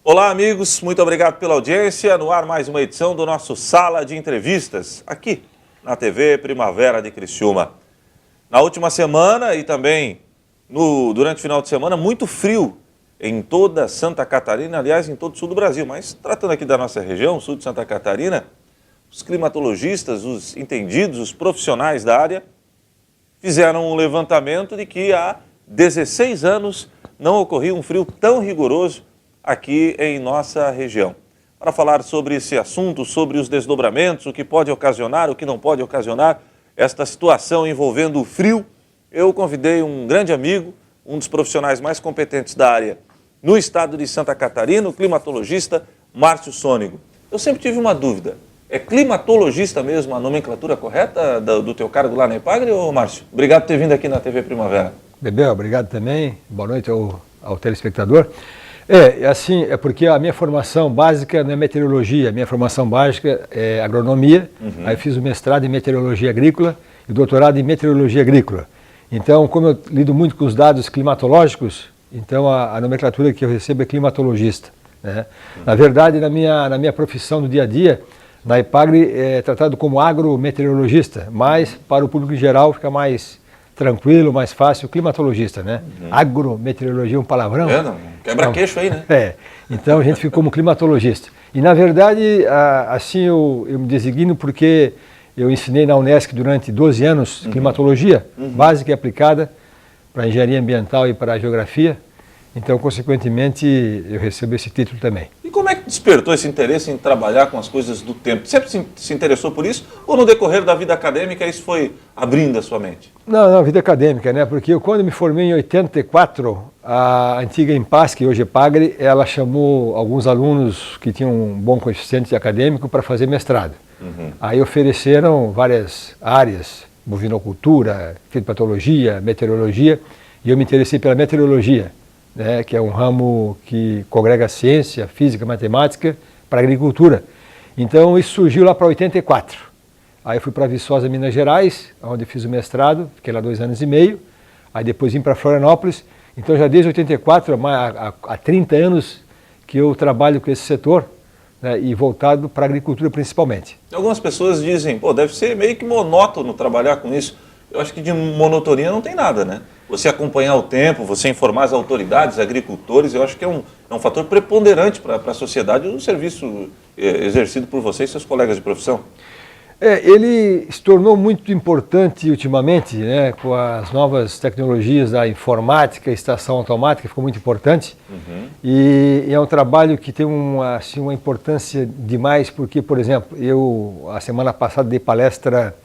Olá, amigos, muito obrigado pela audiência. No ar, mais uma edição do nosso Sala de Entrevistas, aqui na TV Primavera de Criciúma. Na última semana e também durante o final de semana, muito frio em toda Santa Catarina, aliás, em todo o sul do Brasil. Mas tratando aqui da nossa região, sul de Santa Catarina, os climatologistas, os entendidos, os profissionais da área, fizeram um levantamento de que há 16 anos não ocorria um frio tão rigoroso aqui em nossa região. Para falar sobre esse assunto, sobre os desdobramentos, o que pode ocasionar, o que não pode ocasionar esta situação envolvendo o frio, eu convidei um grande amigo, um dos profissionais mais competentes da área no estado de Santa Catarina, o climatologista Márcio Sônego. Eu sempre tive uma dúvida, é climatologista mesmo a nomenclatura correta do teu cargo lá na Epagre, ou Márcio? Obrigado por ter vindo aqui na TV Primavera. Bebel, obrigado também, boa noite ao telespectador. É porque a minha formação básica não é meteorologia, a minha formação básica é agronomia, Aí eu fiz o mestrado em meteorologia agrícola e o doutorado em meteorologia agrícola. Então, como eu lido muito com os dados climatológicos, então a nomenclatura que eu recebo é climatologista, né? Na verdade, na minha profissão do dia a dia, na Epagre é tratado como agrometeorologista, mas para o público em geral fica mais tranquilo, mais fácil, climatologista, né? Agrometeorologia é um palavrão. Não, quebra-queixo aí, né? Então a gente fica como climatologista. E na verdade, assim eu me designo porque eu ensinei na Unesc durante 12 anos climatologia, básica e aplicada, para engenharia ambiental e para a geografia. Então, consequentemente, eu recebo esse título também. E como é que despertou esse interesse em trabalhar com as coisas do tempo? Sempre se interessou por isso? Ou no decorrer da vida acadêmica isso foi abrindo a sua mente? Não, vida acadêmica, né? Porque eu, quando me formei em 84, a antiga Impasc, que hoje é Epagre, ela chamou alguns alunos que tinham um bom coeficiente acadêmico para fazer mestrado. Aí ofereceram várias áreas, bovinocultura, fitopatologia, meteorologia, e eu me interessei pela meteorologia, né, que é um ramo que congrega ciência, física, matemática para a agricultura. Então isso surgiu lá para 84. Aí eu fui para Viçosa, Minas Gerais, onde fiz o mestrado, fiquei lá 2 anos e meio. Aí depois vim para Florianópolis. Então já desde 84, há 30 anos que eu trabalho com esse setor, né, e voltado para a agricultura principalmente. Algumas pessoas dizem, deve ser meio que monótono trabalhar com isso. Eu acho que de monotonia não tem nada, né? Você acompanhar o tempo, você informar as autoridades, agricultores, eu acho que é um fator preponderante para a sociedade o serviço exercido por você e seus colegas de profissão. Ele se tornou muito importante ultimamente, né, com as novas tecnologias da informática, estação automática, ficou muito importante. E é um trabalho que tem uma importância demais, porque, por exemplo, eu, a semana passada, dei palestra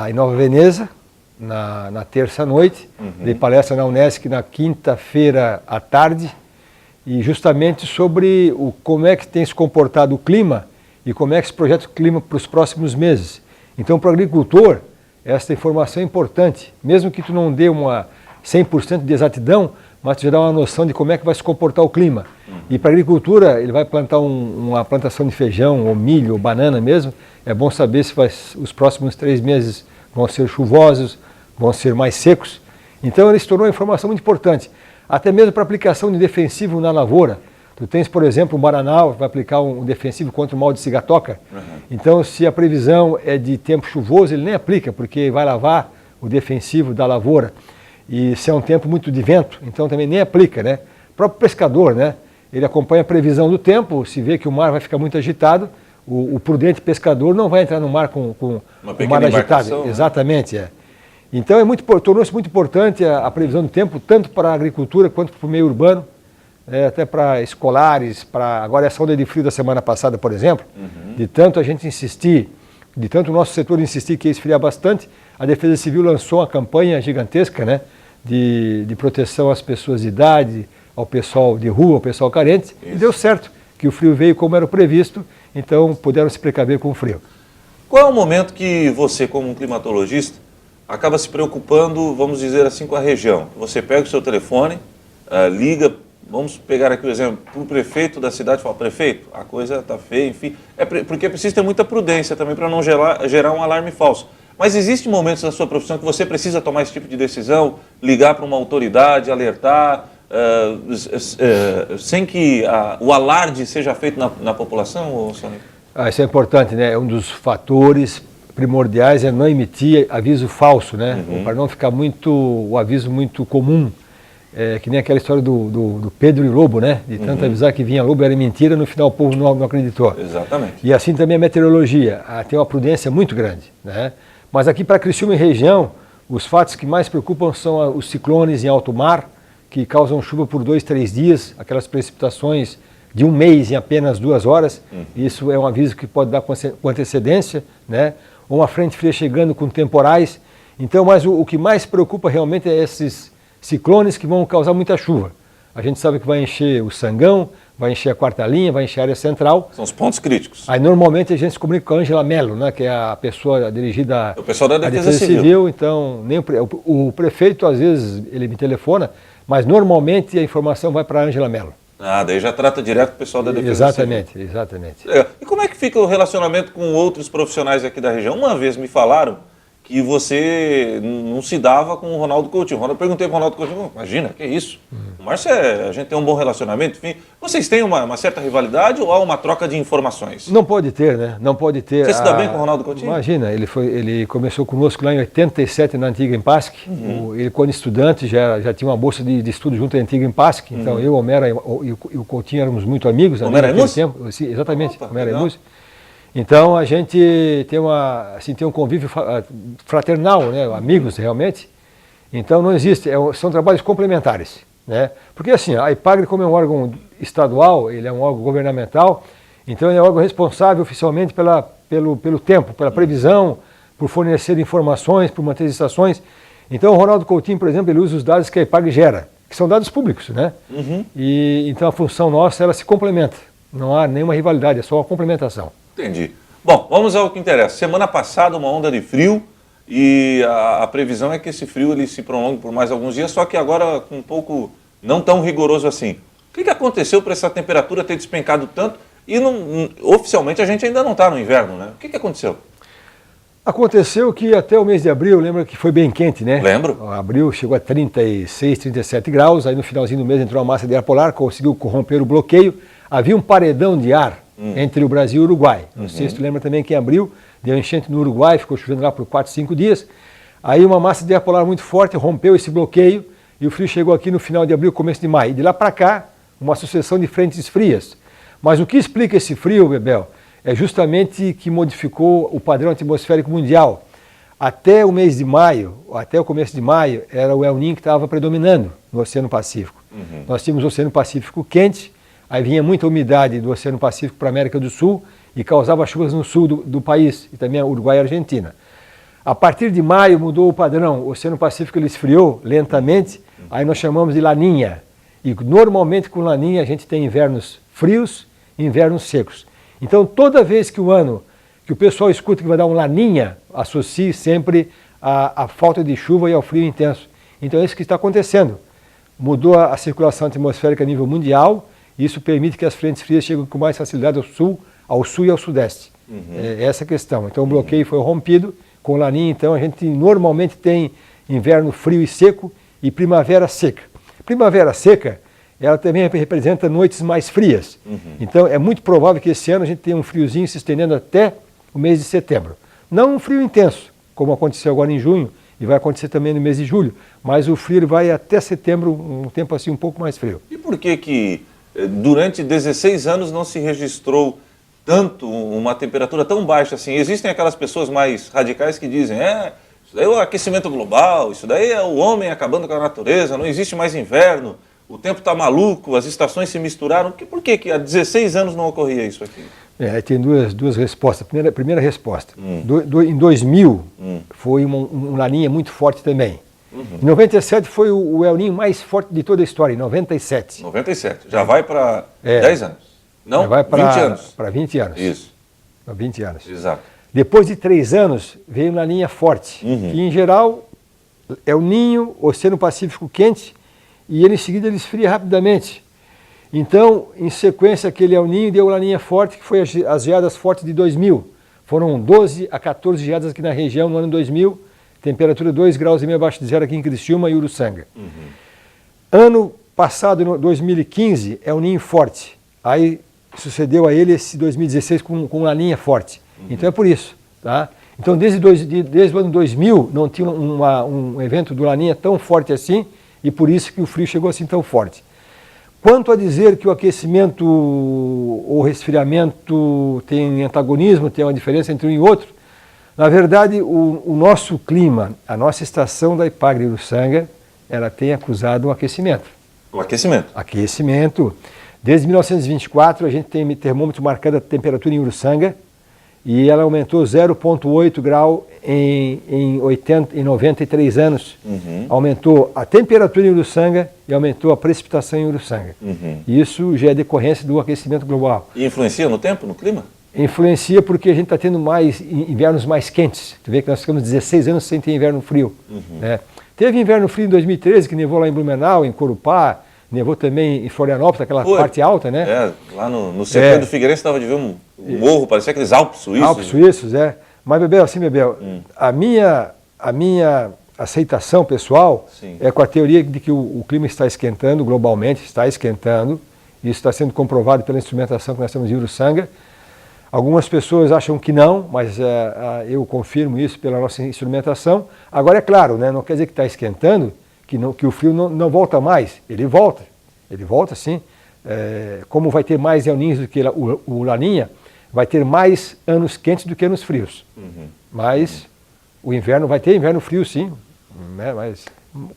em Nova Veneza, na terça-noite, dei palestra na Unesc na quinta-feira à tarde, e justamente sobre como é que tem se comportado o clima e como é que se projeta o clima para os próximos meses. Então, para o agricultor, essa informação é importante, mesmo que tu não dê uma 100% de exatidão, mas tu já dá uma noção de como é que vai se comportar o clima. E para a agricultura, ele vai plantar uma plantação de feijão, ou milho, ou banana mesmo, é bom saber se os próximos 3 meses vão ser chuvosos, vão ser mais secos. Então ele se tornou uma informação muito importante, até mesmo para aplicação de defensivo na lavoura. Tu tens, por exemplo, o Bananal, vai aplicar um defensivo contra o mal de cigatoca. Então, se a previsão é de tempo chuvoso, ele nem aplica, porque vai lavar o defensivo da lavoura. E se é um tempo muito de vento, então também nem aplica, né? O próprio pescador, né? Ele acompanha a previsão do tempo, se vê que o mar vai ficar muito agitado, o prudente pescador não vai entrar no mar com o mar agitado. Né? Exatamente, Então tornou-se muito importante a previsão do tempo, tanto para a agricultura quanto para o meio urbano, até para escolares, agora essa onda de frio da semana passada, por exemplo, de tanto a gente insistir, de tanto o nosso setor insistir que ia esfriar bastante, a Defesa Civil lançou uma campanha gigantesca, né, de proteção às pessoas de idade, ao pessoal de rua, ao pessoal carente, e deu certo, que o frio veio como era o previsto, então puderam se precaver com o frio. Qual é o momento que você, como um climatologista, acaba se preocupando, vamos dizer assim, com a região? Você pega o seu telefone, liga, vamos pegar aqui o exemplo, para o prefeito da cidade e fala, prefeito, a coisa está feia, enfim. Porque é preciso ter muita prudência também para não gerar um alarme falso. Mas existem momentos na sua profissão que você precisa tomar esse tipo de decisão, ligar para uma autoridade, alertar, sem que o alarde seja feito na população, Sônia? Isso é importante, né? Um dos fatores primordiais é não emitir aviso falso, né? Para não ficar o aviso muito comum. Que nem aquela história do Pedro e Lobo, né? De tanto avisar que vinha lobo, era mentira, no final o povo não acreditou. Exatamente. E assim também a meteorologia, tem uma prudência muito grande, né? Mas aqui para Criciúma e região, os fatos que mais preocupam são os ciclones em alto mar, que causam chuva por 2, 3 dias, aquelas precipitações de um mês em apenas 2 horas. Isso é um aviso que pode dar com antecedência, né? Ou uma frente fria chegando com temporais. Então, mas o que mais preocupa realmente é esses ciclones que vão causar muita chuva. A gente sabe que vai encher o Sangão, vai encher a quarta linha, vai encher a área central. São os pontos críticos. Aí normalmente a gente se comunica com a Ângela Mello, né, que é a pessoa dirigida o pessoal da Defesa Civil. Então, nem o prefeito às vezes ele me telefona, mas normalmente a informação vai para a Ângela Mello. Daí já trata direto com o pessoal da Defesa Civil. Exatamente. E como é que fica o relacionamento com outros profissionais aqui da região? Uma vez me falaram que você não se dava com o Ronaldo Coutinho. Eu perguntei para o Ronaldo Coutinho, imagina, que isso? O Márcio, a gente tem um bom relacionamento, enfim. Vocês têm uma certa rivalidade ou há uma troca de informações? Não pode ter, né? Não pode ter. Você se dá bem com o Ronaldo Coutinho? Imagina, ele começou conosco lá em 87 na antiga Empasc. Ele, quando estudante, já tinha uma bolsa de estudo junto à antiga Empasc. Então, eu, Homero e o Coutinho éramos muito amigos. Homero Emus? Sim, exatamente, Homero Emus. Então a gente tem um convívio fraternal, né? Amigos realmente. Então não existe, são trabalhos complementares, né? Porque assim, a IPAGRE, como é um órgão estadual, ele é um órgão governamental, então ele é um órgão responsável oficialmente pelo tempo, pela previsão, por fornecer informações, por manter as estações. Então o Ronaldo Coutinho, por exemplo, ele usa os dados que a IPAGRE gera, que são dados públicos, né? E então a função nossa, ela se complementa. Não há nenhuma rivalidade, é só uma complementação. Entendi. Bom, vamos ao que interessa. Semana passada, uma onda de frio e a previsão é que esse frio ele se prolongue por mais alguns dias, só que agora com um pouco não tão rigoroso assim. O que aconteceu para essa temperatura ter despencado tanto e oficialmente a gente ainda não está no inverno, né? O que aconteceu? Aconteceu que até o mês de abril, lembra que foi bem quente, né? Lembro. Abril chegou a 36, 37 graus, aí no finalzinho do mês entrou uma massa de ar polar, conseguiu corromper o bloqueio, havia um paredão de ar entre o Brasil e o Uruguai. Não sei se tu lembra também que em abril deu enchente no Uruguai, ficou chovendo lá por 4, 5 dias. Aí uma massa de ar polar muito forte rompeu esse bloqueio e o frio chegou aqui no final de abril, começo de maio. E de lá para cá, uma sucessão de frentes frias. Mas o que explica esse frio, Bebel, é justamente que modificou o padrão atmosférico mundial. Até o mês de maio, até o começo de maio, era o El Niño que estava predominando no Oceano Pacífico. Nós tínhamos o Oceano Pacífico quente, aí vinha muita umidade do Oceano Pacífico para a América do Sul e causava chuvas no sul do país, e também Uruguai e Argentina. A partir de maio mudou o padrão, o Oceano Pacífico ele esfriou lentamente, aí nós chamamos de laninha. E normalmente com laninha a gente tem invernos frios e invernos secos. Então toda vez que o pessoal escuta que vai dar um laninha, associe sempre a falta de chuva e ao frio intenso. Então é isso que está acontecendo. Mudou a circulação atmosférica a nível mundial, e isso permite que as frentes frias cheguem com mais facilidade ao sul e ao sudeste. É essa a questão. Então o bloqueio foi rompido, com laninha então a gente normalmente tem inverno frio e seco e primavera seca. Primavera seca, ela também representa noites mais frias. Então é muito provável que esse ano a gente tenha um friozinho se estendendo até o mês de setembro. Não um frio intenso, como aconteceu agora em junho, e vai acontecer também no mês de julho, mas o frio vai até setembro, um tempo assim um pouco mais frio. E por que durante 16 anos não se registrou tanto uma temperatura tão baixa assim? Existem aquelas pessoas mais radicais que dizem, isso daí é o aquecimento global, isso daí é o homem acabando com a natureza, não existe mais inverno, o tempo está maluco, as estações se misturaram. Por que há 16 anos não ocorria isso aqui? Tem duas respostas. Primeira resposta, em 2000 foi uma laninha muito forte também. Em 97 foi o El Niño mais forte de toda a história, em 97. 97, já vai para 10 anos. Não, já vai 20 anos. Para 20 anos. Isso. Para 20 anos. Exato. Depois de 3 anos, veio uma laninha forte. E em geral, El Niño, Oceano Pacífico quente, e ele em seguida ele esfria rapidamente. Então, em sequência, aquele El Niño deu uma laninha forte, que foi as geadas fortes de 2000. Foram 12 a 14 geadas aqui na região no ano 2000, temperatura 2,5 graus abaixo de zero aqui em Criciúma e Uruçanga. Ano passado, 2015, é um ninho forte. Aí sucedeu a ele esse 2016 com laninha forte. Então é por isso. Tá? Então desde o ano 2000 não tinha um evento do laninha tão forte assim e por isso que o frio chegou assim tão forte. Quanto a dizer que o aquecimento ou resfriamento tem antagonismo, tem uma diferença entre um e outro, na verdade o nosso clima, a nossa estação da Ipagre Uruçanga, ela tem acusado um aquecimento. O aquecimento? Aquecimento. Desde 1924 a gente tem termômetro marcando a temperatura em Uruçanga e ela aumentou 0,8 grau em 93 anos. Aumentou a temperatura em Uruçanga e aumentou a precipitação em Uruçanga. Isso já é decorrência do aquecimento global. E influencia no tempo, no clima? Influencia porque a gente está tendo invernos mais quentes. Tu vê que nós ficamos 16 anos sem ter inverno frio. Né? Teve inverno frio em 2013, que nevou lá em Blumenau, em Corupá, nevou também em Florianópolis, aquela parte alta, né? Lá no CT do Figueirense estava de ver um morro, parecia aqueles Alpes suíços. Alpes suíços, Mas, Bebel, a minha aceitação pessoal é com a teoria de que o clima está esquentando globalmente, está esquentando. Isso está sendo comprovado pela instrumentação que nós temos em Uruçanga. Algumas pessoas acham que não, mas eu confirmo isso pela nossa instrumentação. Agora, é claro, né, não quer dizer que está esquentando, que o frio não volta mais. Ele volta sim. Como vai ter mais El Niños do que o Laninha, vai ter mais anos quentes do que anos frios. Mas o inverno vai ter inverno frio sim, né, mas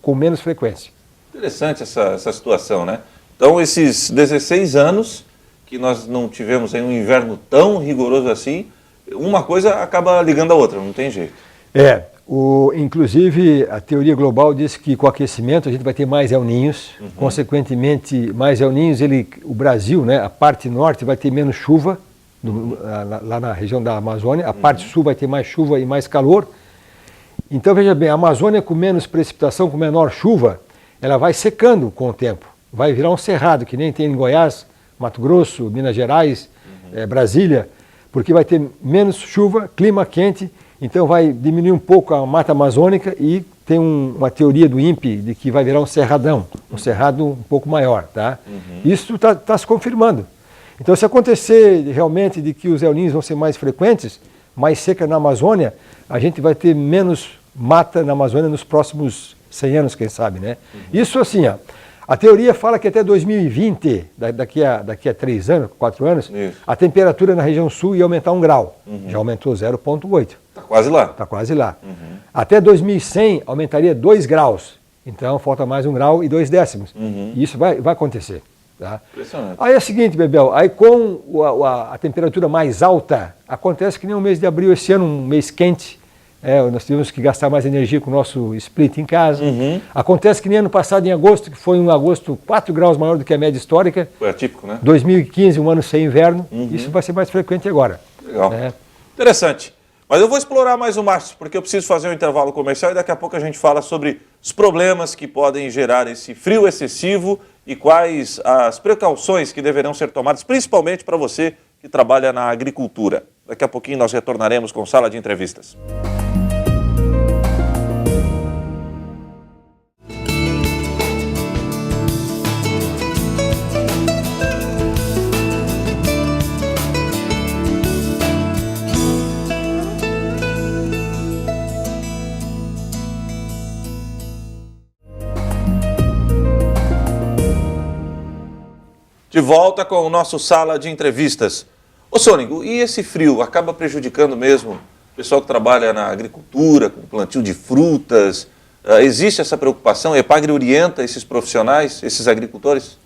com menos frequência. Interessante essa situação, né? Então, esses 16 anos que nós não tivemos aí um inverno tão rigoroso assim, uma coisa acaba ligando a outra, não tem jeito. Inclusive, a teoria global diz que com o aquecimento a gente vai ter mais El Niños, consequentemente, mais El Niños, o Brasil, né, a parte norte vai ter menos chuva, lá na região da Amazônia, a parte sul vai ter mais chuva e mais calor. Então, veja bem, a Amazônia com menos precipitação, com menor chuva, ela vai secando com o tempo, vai virar um cerrado, que nem tem em Goiás, Mato Grosso, Minas Gerais, Brasília, porque vai ter menos chuva, clima quente. Então vai diminuir um pouco a mata amazônica e tem uma teoria do INPE de que vai virar um cerradão, um cerrado um pouco maior, tá? Isso está se confirmando. Então se acontecer realmente de que os El Niños vão ser mais frequentes, mais seca na Amazônia, a gente vai ter menos mata na Amazônia nos próximos 100 anos, quem sabe, né? Isso assim, a teoria fala que até 2020, daqui a 3 anos, 4 anos, a temperatura na região sul ia aumentar 1 grau. Já aumentou 0,8. Está quase lá. Está quase lá. Até 2100 aumentaria 2 graus. Então falta mais 1 grau e 2 décimos. E isso vai acontecer. Tá? Impressionante. Aí é o seguinte, Bebel, aí com a temperatura mais alta, acontece que nem o mês de abril esse ano, um mês quente, nós tivemos que gastar mais energia com o nosso split em casa. Acontece que nem ano passado, em agosto, que foi um agosto 4 graus maior do que a média histórica. Foi atípico, né? 2015, um ano sem inverno. Isso vai ser mais frequente agora. Legal. Interessante. Mas eu vou explorar mais o Márcio, porque eu preciso fazer um intervalo comercial e daqui a pouco a gente fala sobre os problemas que podem gerar esse frio excessivo e quais as precauções que deverão ser tomadas, principalmente para você que trabalha na agricultura. Daqui a pouquinho nós retornaremos com Sala de Entrevistas. De volta com o nosso Sala de Entrevistas. Ô Sônico, e esse frio acaba prejudicando mesmo o pessoal que trabalha na agricultura, com plantio de frutas? Existe essa preocupação? A Epagre orienta esses profissionais, esses agricultores?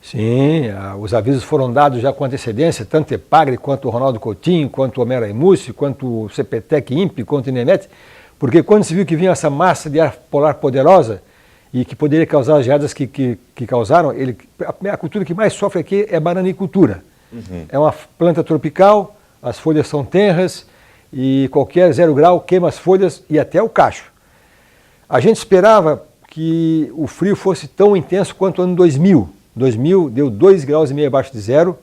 Sim, os avisos foram dados já com antecedência, tanto Epagre quanto o Ronaldo Coutinho, quanto o Homero Aimucci, quanto o CPTEC, INPE, quanto o INEMET, porque quando se viu que vinha essa massa de ar polar poderosa, e que poderia causar as geadas que causaram, a cultura que mais sofre aqui é a bananicultura. É uma planta tropical, as folhas são tenras e qualquer 0 grau queima as folhas e até o cacho. A gente esperava que o frio fosse tão intenso quanto o ano 2000. 2000 deu 2,5 graus abaixo de zero.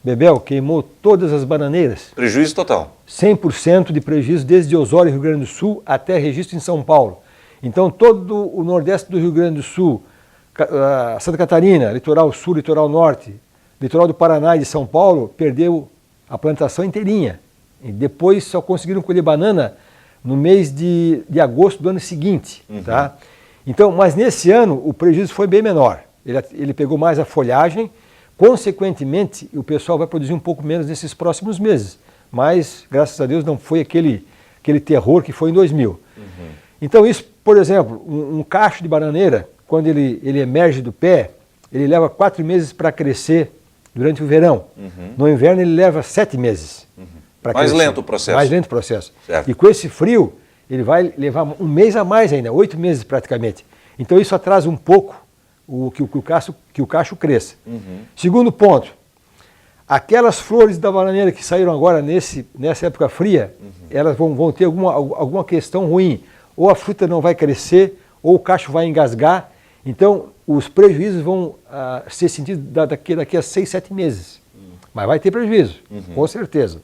Bebel, queimou todas as bananeiras. Prejuízo total. 100% de prejuízo desde Osório, Rio Grande do Sul, até registro em São Paulo. Então todo o nordeste do Rio Grande do Sul, Santa Catarina, litoral sul, litoral norte, litoral do Paraná e de São Paulo, perdeu a plantação inteirinha. E depois só conseguiram colher banana no mês de agosto do ano seguinte. Tá? Então, mas nesse ano o prejuízo foi bem menor. Ele pegou mais a folhagem, consequentemente o pessoal vai produzir um pouco menos nesses próximos meses. Mas, graças a Deus, não foi aquele terror que foi em 2000. Então isso, por exemplo, um cacho de bananeira, quando ele emerge do pé, ele leva 4 meses para crescer durante o verão. No inverno ele leva 7 meses. Mais lento o processo. Mais lento o processo. Certo. E com esse frio, ele vai levar um mês a mais ainda, 8 meses praticamente. Então isso atrasa um pouco que o cacho cresça. Segundo ponto, aquelas flores da bananeira que saíram agora nessa época fria, elas vão ter alguma questão ruim. Ou a fruta não vai crescer, ou o cacho vai engasgar. Então, os prejuízos vão ser sentidos daqui a 6, 7 meses. Mas vai ter prejuízo, com certeza.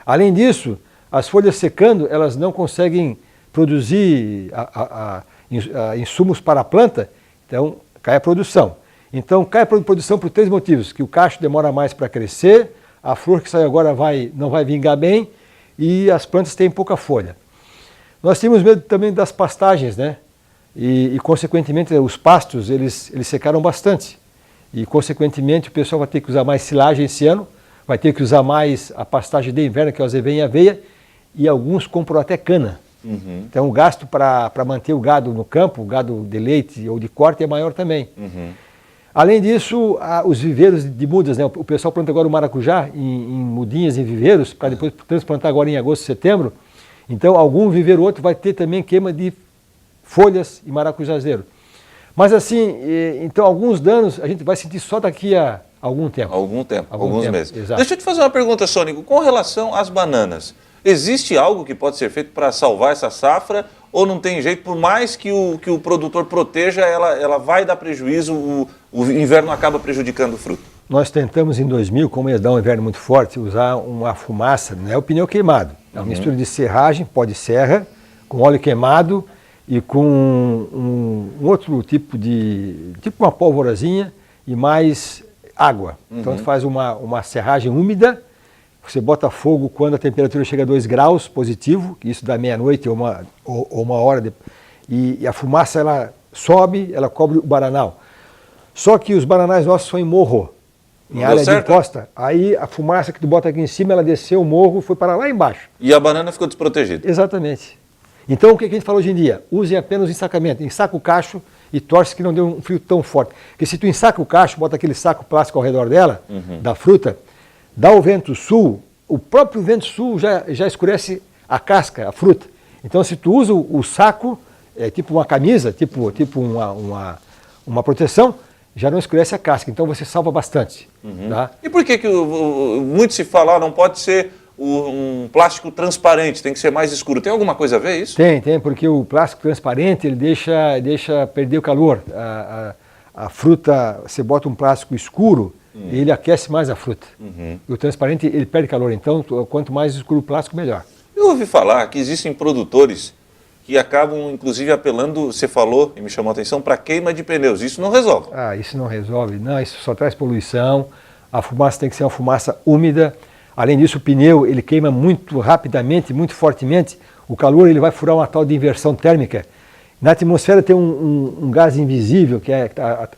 Além disso, as folhas secando, elas não conseguem produzir insumos para a planta, então cai a produção. Então cai a produção por 3 motivos, que o cacho demora mais para crescer, a flor que sai agora não vai vingar bem e as plantas têm pouca folha. Nós temos medo também das pastagens, né? E consequentemente, os pastos, eles secaram bastante. E, consequentemente, o pessoal vai ter que usar mais silagem esse ano, vai ter que usar mais a pastagem de inverno, que é o azevém e aveia, e alguns compram até cana. Então, o gasto para manter o gado no campo, o gado de leite ou de corte, é maior também. Além disso, os viveiros de mudas, né? O pessoal planta agora o maracujá em mudinhas, em viveiros, para depois transplantar agora em agosto, setembro. Então, algum viveiro ou outro vai ter também queima de folhas e maracujazeiro. Mas assim, então alguns danos a gente vai sentir só daqui a algum tempo. Alguns meses. Exato. Deixa eu te fazer uma pergunta, Sônico. Com relação às bananas, existe algo que pode ser feito para salvar essa safra ou não tem jeito? Por mais que o produtor proteja, ela vai dar prejuízo, o inverno acaba prejudicando o fruto? Nós tentamos em 2000, como ia dar um inverno muito forte, usar uma fumaça, não é o pneu queimado, é uma mistura de serragem, pó de serra, com óleo queimado e com um outro tipo uma pólvorazinha e mais água. Então tu faz uma serragem úmida, você bota fogo quando a temperatura chega a 2 graus positivo, que isso dá meia-noite ou uma hora, e a fumaça ela sobe, ela cobre o bananal. Só que os bananais nossos são em morro, em área de encosta. Aí a fumaça que tu bota aqui em cima, ela desceu o morro, foi para lá embaixo. E a banana ficou desprotegida. Exatamente. Então o que a gente fala hoje em dia? Use apenas o ensacamento. Ensaca o cacho e torce que não dê um frio tão forte. Porque se tu ensaca o cacho, bota aquele saco plástico ao redor dela, da fruta, dá o vento sul, o próprio vento sul já escurece a casca, a fruta. Então se tu usa o saco, tipo uma camisa, tipo uma proteção, já não escurece a casca. Então você salva bastante. Tá? E por que muito se fala, não pode ser um plástico transparente, tem que ser mais escuro? Tem alguma coisa a ver isso? Tem, porque o plástico transparente ele deixa perder o calor. A fruta, você bota um plástico escuro, ele aquece mais a fruta. E o transparente ele perde calor, então quanto mais escuro o plástico, melhor. Eu ouvi falar que existem produtores que acabam, inclusive, apelando, você falou e me chamou a atenção, para queima de pneus. Isso não resolve? Isso não resolve. Não, isso só traz poluição. A fumaça tem que ser uma fumaça úmida. Além disso, o pneu ele queima muito rapidamente, muito fortemente. O calor ele vai furar uma tal de inversão térmica. Na atmosfera tem um gás invisível, que é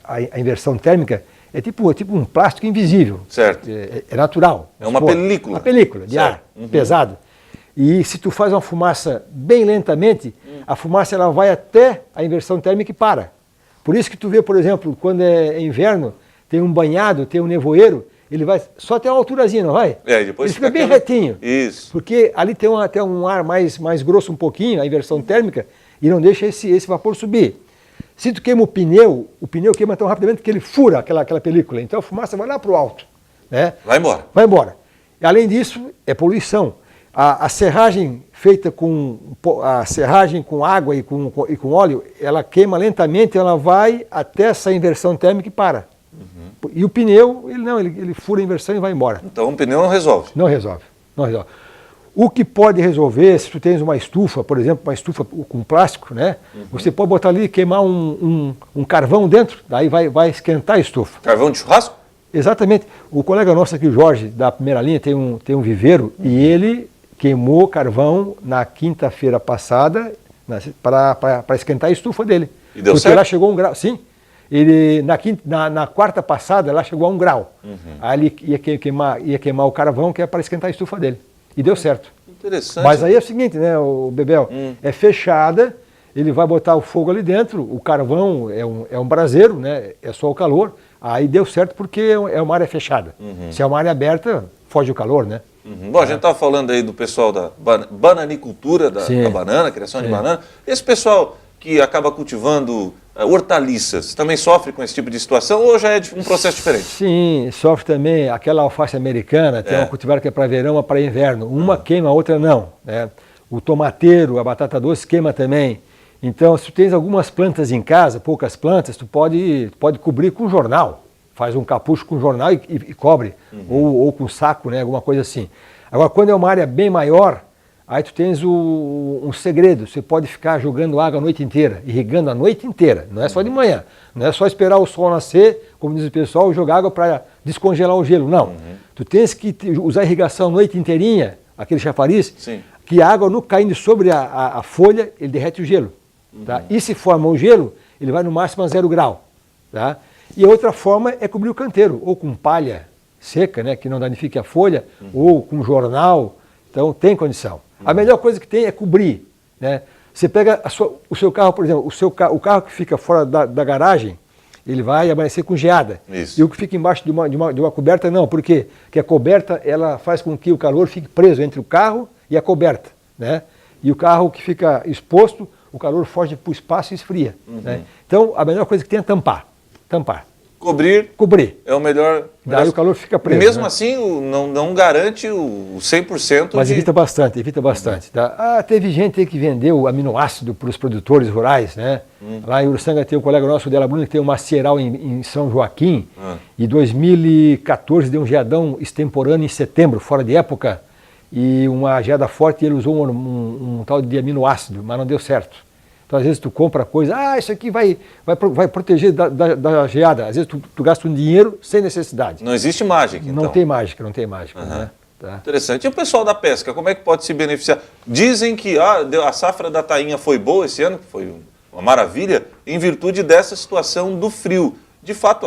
a inversão térmica. É tipo um plástico invisível. Certo. É natural. É uma película. Uma película de ar pesado. E se tu faz uma fumaça bem lentamente, a fumaça ela vai até a inversão térmica e para. Por isso que tu vê, por exemplo, quando é inverno, tem um banhado, tem um nevoeiro, ele vai só até uma alturazinha, não vai? Depois ele fica bem retinho. Isso. Porque ali tem até um ar mais grosso um pouquinho, a inversão térmica, e não deixa esse vapor subir. Se tu queima o pneu queima tão rapidamente que ele fura aquela película. Então a fumaça vai lá para o alto. Né? Vai embora. Vai embora. E, além disso, é poluição. A serragem feita com água e com óleo, ela queima lentamente, ela vai até essa inversão térmica e para. E o pneu, ele fura a inversão e vai embora. Então o pneu não resolve? Não resolve. O que pode resolver, se tu tens uma estufa, por exemplo, uma estufa com plástico, né? Você pode botar ali e queimar um carvão dentro, daí vai esquentar a estufa. Carvão de churrasco? Exatamente. O colega nosso aqui, o Jorge, da primeira linha, tem um viveiro e ele queimou carvão na quinta-feira passada para esquentar a estufa dele. E deu porque certo? lá chegou 1 grau, sim. Ele, na quarta passada, lá chegou a 1 grau. Aí ele ia queimar o carvão que é para esquentar a estufa dele. E deu certo. Interessante. Mas aí é o seguinte, né, o Bebel, é fechada, ele vai botar o fogo ali dentro, o carvão é um braseiro, né, é só o calor, aí deu certo porque é uma área fechada. Se é uma área aberta, foge o calor, né? Bom, a gente estava falando aí do pessoal da bananicultura, da banana, criação de banana. Esse pessoal que acaba cultivando hortaliças, também sofre com esse tipo de situação ou já é um processo diferente? Sim, sofre também. Aquela alface americana, tem uma cultivar que é para verão, uma para inverno. Uma queima, a outra não. Né? O tomateiro, a batata doce queima também. Então, se tu tens algumas plantas em casa, poucas plantas, tu pode cobrir com jornal. Faz um capucho com jornal e cobre. Ou com saco, né? Alguma coisa assim. Agora, quando é uma área bem maior, aí tu tens um segredo. Você pode ficar jogando água a noite inteira, irrigando a noite inteira. Não é só de manhã. Não é só esperar o sol nascer, como diz o pessoal, jogar água para descongelar o gelo. Não. Tu tens que usar irrigação a noite inteirinha, aquele chafariz, que a água não caindo sobre a folha, ele derrete o gelo. Tá? E se forma o gelo, ele vai no máximo a 0 grau. Tá? E a outra forma é cobrir o canteiro, ou com palha seca, né, que não danifique a folha, ou com jornal. Então tem condição. A melhor coisa que tem é cobrir. Né? Você pega o seu carro, por exemplo, o carro que fica fora da garagem, ele vai amanhecer com geada. Isso. E o que fica embaixo de uma coberta, não. Por quê? Porque a coberta ela faz com que o calor fique preso entre o carro e a coberta. Né? E o carro que fica exposto, o calor foge para o espaço e esfria. Né? Então, a melhor coisa que tem é tampar. Cobrir é o melhor. Daí o calor fica preso. E mesmo né? assim, não garante o 100%. Mas evita bastante. Tá? Teve gente aí que vendeu aminoácido para os produtores rurais. Né? Lá em Uruçanga tem um colega nosso, o Dela Bruna, que tem uma macieral em São Joaquim. E 2014 deu um geadão extemporâneo em setembro, fora de época. E uma geada forte, e ele usou um tal de aminoácido, mas não deu certo. Então, às vezes, tu compra coisa, isso aqui vai proteger da geada. Às vezes, tu gasta um dinheiro sem necessidade. Não existe mágica, então. Não tem mágica. Né? Tá. Interessante. E o pessoal da pesca, como é que pode se beneficiar? Dizem que a safra da tainha foi boa esse ano, foi uma maravilha, em virtude dessa situação do frio. De fato,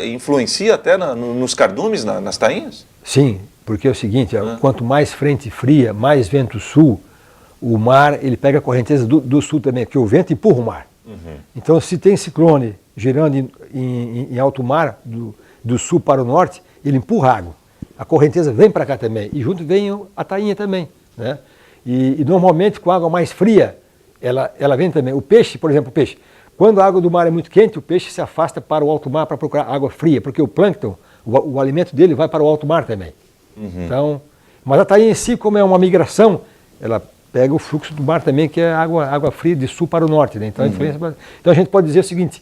influencia até nos cardumes, nas tainhas? Sim, porque é o seguinte, quanto mais frente fria, mais vento sul, o mar ele pega a correnteza do sul também, porque o vento empurra o mar. Então, se tem ciclone girando em alto mar, do sul para o norte, ele empurra a água. A correnteza vem para cá também, e junto vem a tainha também. Né? E normalmente, com água mais fria, ela vem também. O peixe, por exemplo, quando a água do mar é muito quente, o peixe se afasta para o alto mar para procurar água fria, porque o plâncton, o alimento dele vai para o alto mar também. Então, mas a tainha em si, como é uma migração, ela pega o fluxo do mar também, que é água fria de sul para o norte. Né? Então, então a gente pode dizer o seguinte,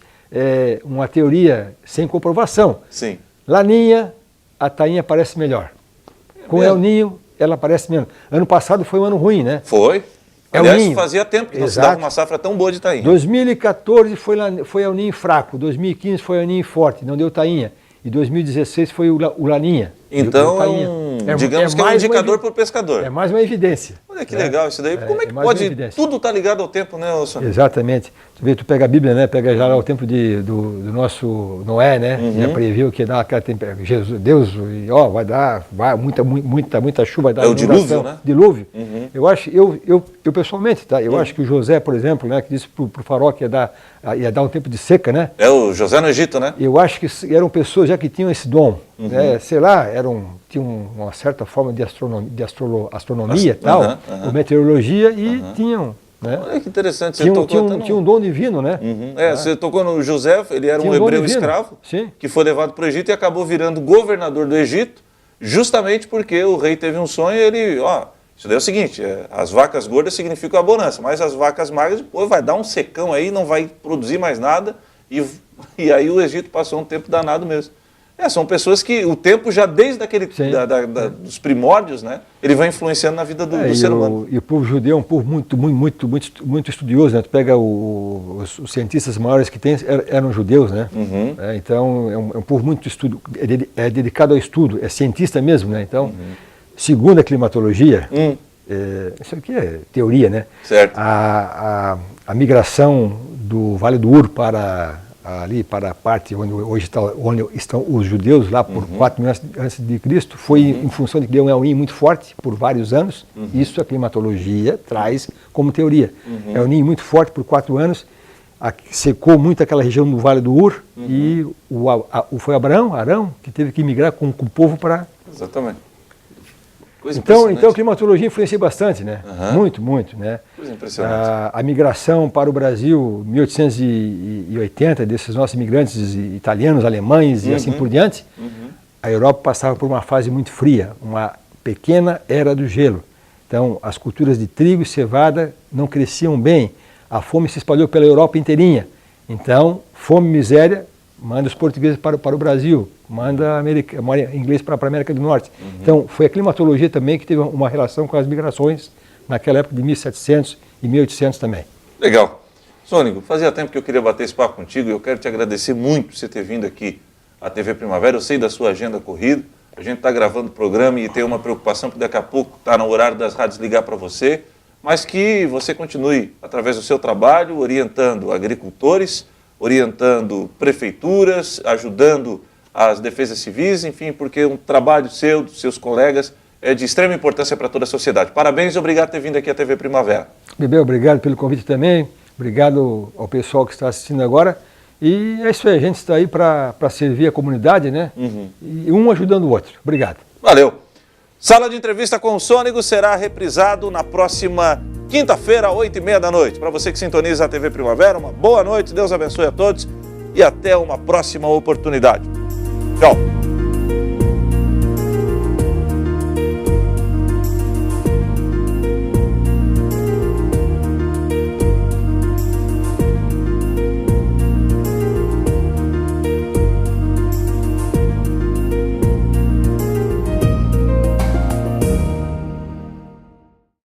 uma teoria sem comprovação. Sim. Laninha, a tainha parece melhor. Com El Ninho, ela parece menos. Ano passado foi um ano ruim, né? Foi. Aliás, fazia tempo que não se dava uma safra tão boa de tainha. 2014 foi El Ninho fraco, 2015 foi El Ninho forte, não deu tainha. E 2016 foi o Laninha. Então, digamos que é um indicador para o pescador. É mais uma evidência. Olha que legal isso daí. Como é que pode... Tudo está ligado ao tempo, né, Wilson? Exatamente. Tu pega a Bíblia, né? Pega já lá o tempo do nosso Noé, né? Já previu que dá aquela temperatura. Deus, vai muita chuva, vai dar o dilúvio, né? Dilúvio. Eu acho, eu pessoalmente, tá? Eu acho que o José, por exemplo, né? Que disse pro faraó que ia dar um tempo de seca, né? É o José no Egito, né? Eu acho que eram pessoas já que tinham esse dom. Né? Sei lá, tinham uma certa forma de astronomia e tal, ou meteorologia, e tinham. Né? Olha que interessante. Tinha um dom divino, né? Você tocou no José, ele era um hebreu escravo, que foi levado para o Egito e acabou virando governador do Egito, justamente porque o rei teve um sonho e ele, isso daí é o seguinte, as vacas gordas significam a bonança, mas as vacas magras, vai dar um secão aí, não vai produzir mais nada, e aí o Egito passou um tempo danado mesmo. São pessoas que o tempo já desde dos primórdios, né, ele vai influenciando na vida do ser humano. E o povo judeu é um povo muito estudioso, né? Tu pega os cientistas maiores que tem eram judeus, né? Então é um povo muito é dedicado ao estudo, é cientista mesmo, né? Então, segundo a climatologia, isso aqui é teoria, né? Certo. A migração do Vale do Ur para a parte onde estão os judeus, lá por 4 mil antes de Cristo, foi em função de que deu um El Niño muito forte por vários anos. Isso a climatologia traz como teoria. El Niño muito forte por 4 anos, secou muito aquela região do Vale do Ur, e foi Arão que teve que migrar com o povo para... Exatamente. Então a climatologia influencia bastante, né? Muito, né? Coisa impressionante. A migração para o Brasil, 1880, desses nossos imigrantes italianos, alemães e assim por diante, a Europa passava por uma fase muito fria, uma pequena era do gelo. Então, as culturas de trigo e cevada não cresciam bem, a fome se espalhou pela Europa inteirinha. Então, fome e miséria, manda os portugueses para o Brasil, manda inglês para a América do Norte. Então, foi a climatologia também que teve uma relação com as migrações naquela época de 1700 e 1800 também. Legal. Sônico, fazia tempo que eu queria bater esse papo contigo e eu quero te agradecer muito por você ter vindo aqui à TV Primavera. Eu sei da sua agenda corrida, a gente está gravando o programa e tem uma preocupação que daqui a pouco está no horário das rádios ligar para você, mas que você continue, através do seu trabalho, orientando agricultores, orientando prefeituras, ajudando as defesas civis, enfim, porque um trabalho seu, dos seus colegas, é de extrema importância para toda a sociedade. Parabéns e obrigado por ter vindo aqui à TV Primavera. Bebel, obrigado pelo convite também, obrigado ao pessoal que está assistindo agora. E é isso aí, a gente está aí para servir a comunidade, né? E um ajudando o outro. Obrigado. Valeu. Sala de entrevista com o Sônico será reprisado na próxima quinta-feira, 8h30 da noite. Para você que sintoniza a TV Primavera, uma boa noite, Deus abençoe a todos e até uma próxima oportunidade. Tchau.